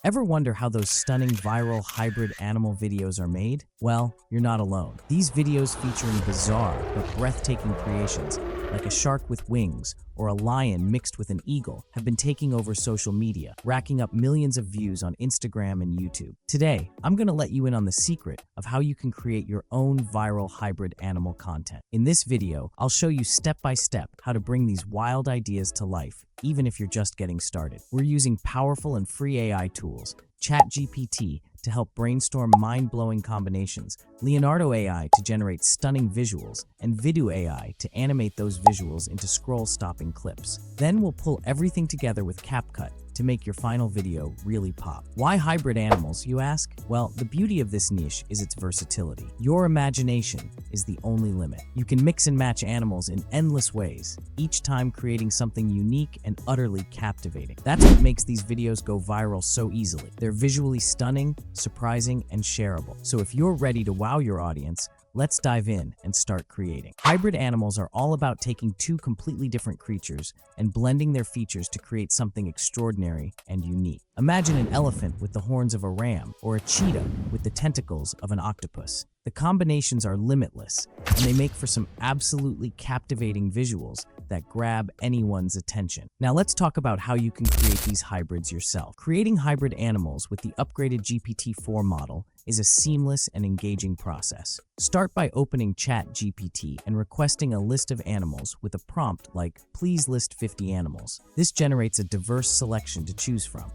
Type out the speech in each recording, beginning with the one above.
Ever wonder how those stunning viral hybrid animal videos are made? Well, you're not alone. These videos featuring bizarre but breathtaking creations, like a shark with wings or a lion mixed with an eagle, have been taking over social media, racking up millions of views on Instagram and YouTube. Today, I'm going to let you in on the secret of how you can create your own viral hybrid animal content. In this video, I'll show you step by step how to bring these wild ideas to life, even if you're just getting started. We're using powerful and free AI tools, ChatGPT to help brainstorm mind-blowing combinations, Leonardo AI to generate stunning visuals, and Video AI to animate those visuals into scroll-stopping clips. Then we'll pull everything together with CapCut to make your final video really pop. Why hybrid animals, you ask? Well, the beauty of this niche is its versatility. Your imagination is the only limit. You can mix and match animals in endless ways, each time creating something unique and utterly captivating. That's what makes these videos go viral so easily. They're visually stunning, surprising, and shareable. So if you're ready to wow your audience, let's dive in and start creating. Hybrid animals are all about taking two completely different creatures and blending their features to create something extraordinary and unique. Imagine an elephant with the horns of a ram or a cheetah with the tentacles of an octopus. The combinations are limitless, and they make for some absolutely captivating visuals that grab anyone's attention. Now let's talk about how you can create these hybrids yourself. Creating hybrid animals with the upgraded GPT-4 model is a seamless and engaging process. Start by opening ChatGPT and requesting a list of animals with a prompt like, "Please list 50 animals." This generates a diverse selection to choose from.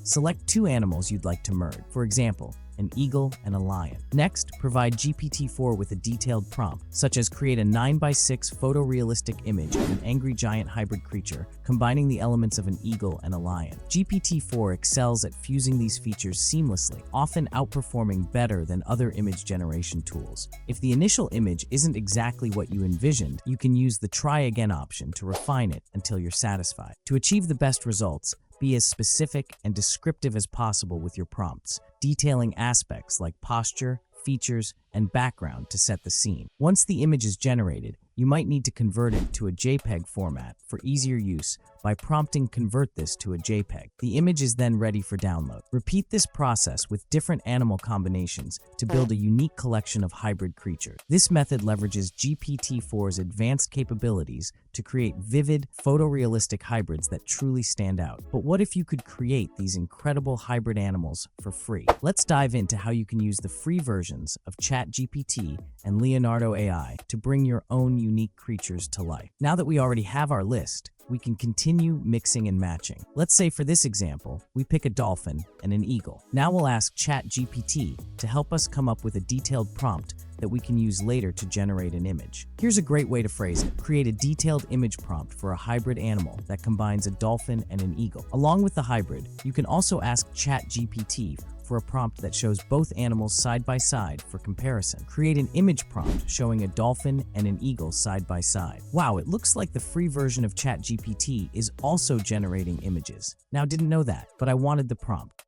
Select two animals you'd like to merge, for example, an eagle and a lion. Next, provide GPT-4 with a detailed prompt, such as create a 9:6 photorealistic image of an angry giant hybrid creature, combining the elements of an eagle and a lion. GPT-4 excels at fusing these features seamlessly, often outperforming better than other image generation tools. If the initial image isn't exactly what you envisioned, you can use the try again option to refine it until you're satisfied. To achieve the best results, be as specific and descriptive as possible with your prompts, detailing aspects like posture, features, and background to set the scene. Once the image is generated, you might need to convert it to a JPEG format for easier use by prompting "convert this to a JPEG." The image is then ready for download. Repeat this process with different animal combinations to build a unique collection of hybrid creatures. This method leverages GPT-4's advanced capabilities to create vivid, photorealistic hybrids that truly stand out. But what if you could create these incredible hybrid animals for free? Let's dive into how you can use the free versions of ChatGPT and Leonardo AI to bring your own unique creatures to life. Now that we already have our list, we can continue mixing and matching. Let's say for this example, we pick a dolphin and an eagle. Now we'll ask ChatGPT to help us come up with a detailed prompt that we can use later to generate an image. Here's a great way to phrase it. Create a detailed image prompt for a hybrid animal that combines a dolphin and an eagle. Along with the hybrid, you can also ask ChatGPT for a prompt that shows both animals side by side for comparison. Create an image prompt showing a dolphin and an eagle side by side. Wow, it looks like the free version of ChatGPT is also generating images. Now, didn't know that, but I wanted the prompt.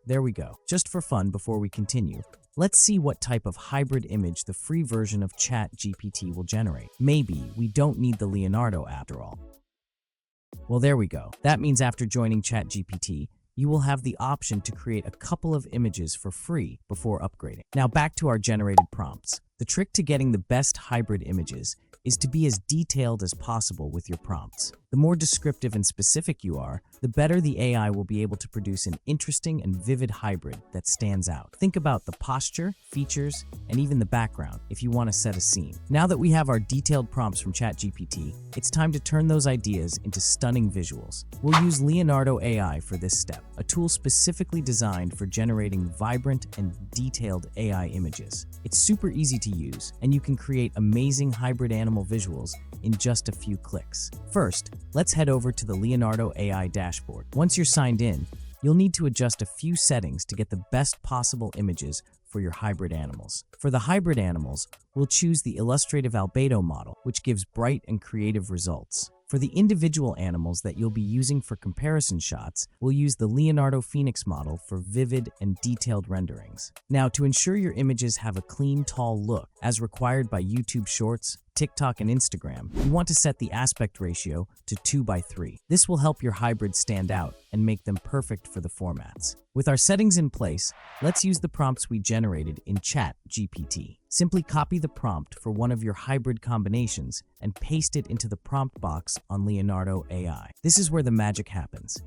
There we go. Just for fun, before we continue, let's see what type of hybrid image the free version of ChatGPT will generate. Maybe we don't need the Leonardo after all. Well, there we go. That means after joining ChatGPT, you will have the option to create a couple of images for free before upgrading. Now back to our generated prompts. The trick to getting the best hybrid images is to be as detailed as possible with your prompts. The more descriptive and specific you are, the better the AI will be able to produce an interesting and vivid hybrid that stands out. Think about the posture, features, and even the background if you want to set a scene. Now that we have our detailed prompts from ChatGPT, it's time to turn those ideas into stunning visuals. We'll use Leonardo AI for this step, a tool specifically designed for generating vibrant and detailed AI images. It's super easy to use, and you can create amazing hybrid animal visuals in just a few clicks. First, let's head over to the Leonardo AI dashboard. Once you're signed in, you'll need to adjust a few settings to get the best possible images for your hybrid animals. For the hybrid animals, we'll choose the illustrative albedo model, which gives bright and creative results. For the individual animals that you'll be using for comparison shots, we'll use the Leonardo Phoenix model for vivid and detailed renderings. Now, to ensure your images have a clean, tall look, as required by YouTube Shorts, TikTok, and Instagram, you want to set the aspect ratio to 2:3. This will help your hybrids stand out and make them perfect for the formats. With our settings in place, let's use the prompts we generated in ChatGPT. Simply copy the prompt for one of your hybrid combinations and paste it into the prompt box on Leonardo AI. This is where the magic happens.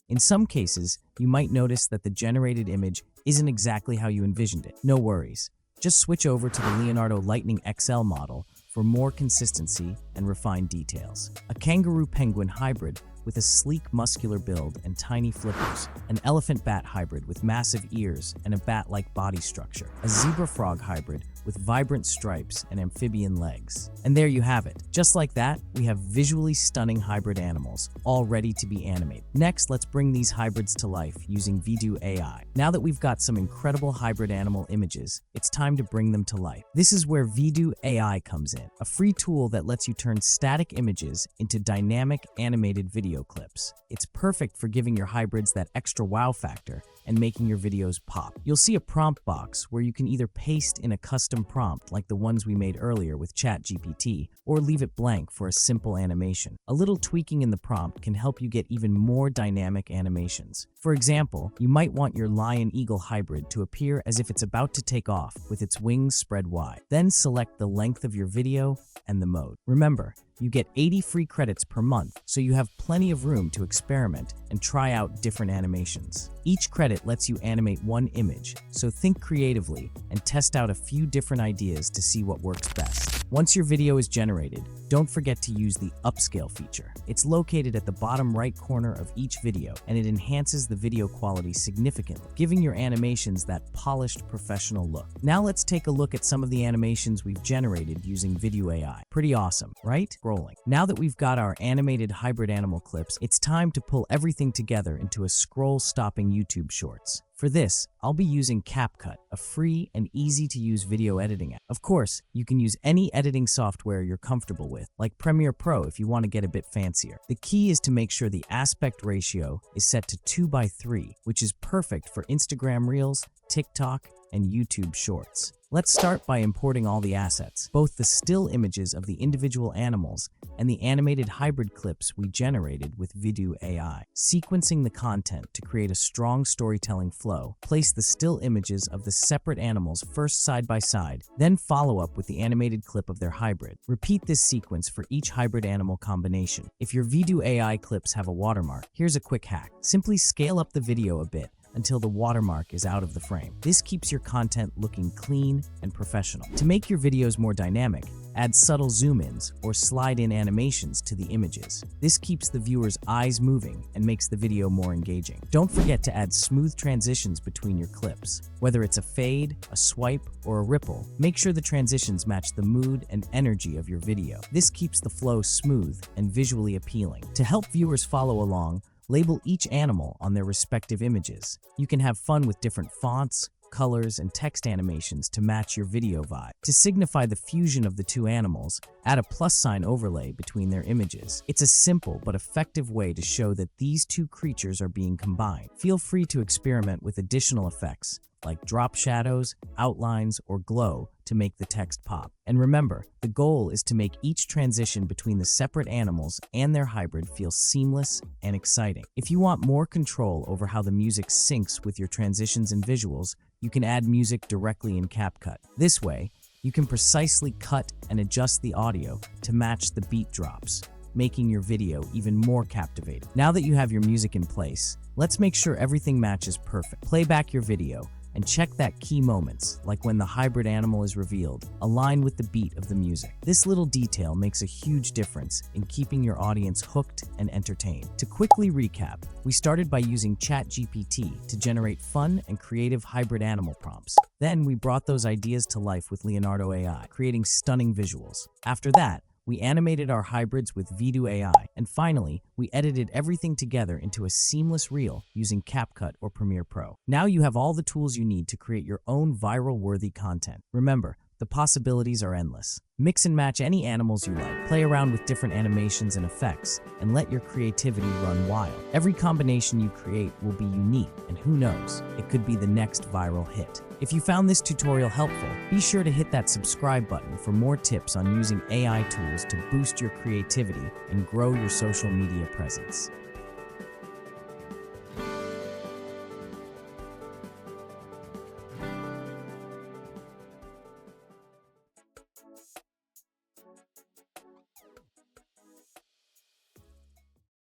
In some cases, you might notice that the generated image isn't exactly how you envisioned it. No worries. Just switch over to the Leonardo Lightning XL model for more consistency and refined details. A kangaroo penguin hybrid with a sleek muscular build and tiny flippers, an elephant bat hybrid with massive ears and a bat-like body structure, a zebra frog hybrid with vibrant stripes and amphibian legs. And there you have it. Just like that, we have visually stunning hybrid animals, all ready to be animated. Next, let's bring these hybrids to life using Use AI. Now that we've got some incredible hybrid animal images, it's time to bring them to life. This is where Use AI comes in, a free tool that lets you turn static images into dynamic animated video clips. It's perfect for giving your hybrids that extra wow factor and making your videos pop. You'll see a prompt box where you can either paste in a custom prompt like the ones we made earlier with ChatGPT, or leave it blank for a simple animation. A little tweaking in the prompt can help you get even more dynamic animations. For example, you might want your lion-eagle hybrid to appear as if it's about to take off with its wings spread wide. Then select the length of your video and the mode. Remember, you get 80 free credits per month, so you have plenty of room to experiment and try out different animations. Each credit lets you animate one image, so think creatively and test out a few different ideas to see what works best. Once your video is generated, don't forget to use the upscale feature. It's located at the bottom right corner of each video, and it enhances the video quality significantly, giving your animations that polished professional look. Now let's take a look at some of the animations we've generated using Use AI. Pretty awesome, right? Scrolling. Now that we've got our animated hybrid animal clips, it's time to pull everything together into a scroll-stopping YouTube Shorts. For this, I'll be using CapCut, a free and easy-to-use video editing app. Of course, you can use any editing software you're comfortable with, like Premiere Pro if you want to get a bit fancier. The key is to make sure the aspect ratio is set to 2:3, which is perfect for Instagram Reels, TikTok, and YouTube Shorts. Let's start by importing all the assets, both the still images of the individual animals and the animated hybrid clips we generated with Use AI. Sequencing the content to create a strong storytelling flow, place the still images of the separate animals first side by side, then follow up with the animated clip of their hybrid. Repeat this sequence for each hybrid animal combination. If your Use AI clips have a watermark, here's a quick hack. Simply scale up the video a bit until the watermark is out of the frame. This keeps your content looking clean and professional. To make your videos more dynamic, add subtle zoom-ins or slide-in animations to the images. This keeps the viewer's eyes moving and makes the video more engaging. Don't forget to add smooth transitions between your clips. Whether it's a fade, a swipe, or a ripple, make sure the transitions match the mood and energy of your video. This keeps the flow smooth and visually appealing. To help viewers follow along, label each animal on their respective images. You can have fun with different fonts, colors, and text animations to match your video vibe. To signify the fusion of the two animals, add a plus sign overlay between their images. It's a simple but effective way to show that these two creatures are being combined. Feel free to experiment with additional effects, like drop shadows, outlines, or glow to make the text pop. And remember, the goal is to make each transition between the separate animals and their hybrid feel seamless and exciting. If you want more control over how the music syncs with your transitions and visuals, you can add music directly in CapCut. This way, you can precisely cut and adjust the audio to match the beat drops, making your video even more captivating. Now that you have your music in place, let's make sure everything matches perfect. Play back your video and check that key moments, like when the hybrid animal is revealed, align with the beat of the music. This little detail makes a huge difference in keeping your audience hooked and entertained. To quickly recap, we started by using ChatGPT to generate fun and creative hybrid animal prompts. Then we brought those ideas to life with Leonardo AI, creating stunning visuals. After that, we animated our hybrids with Use AI, and finally, we edited everything together into a seamless reel using CapCut or Premiere Pro. Now you have all the tools you need to create your own viral-worthy content. Remember, The possibilities are endless. Mix and match any animals you like, play around with different animations and effects, and let your creativity run wild. Every combination you create will be unique, and who knows, it could be the next viral hit. If you found this tutorial helpful, be sure to hit that subscribe button for more tips on using AI tools to boost your creativity and grow your social media presence.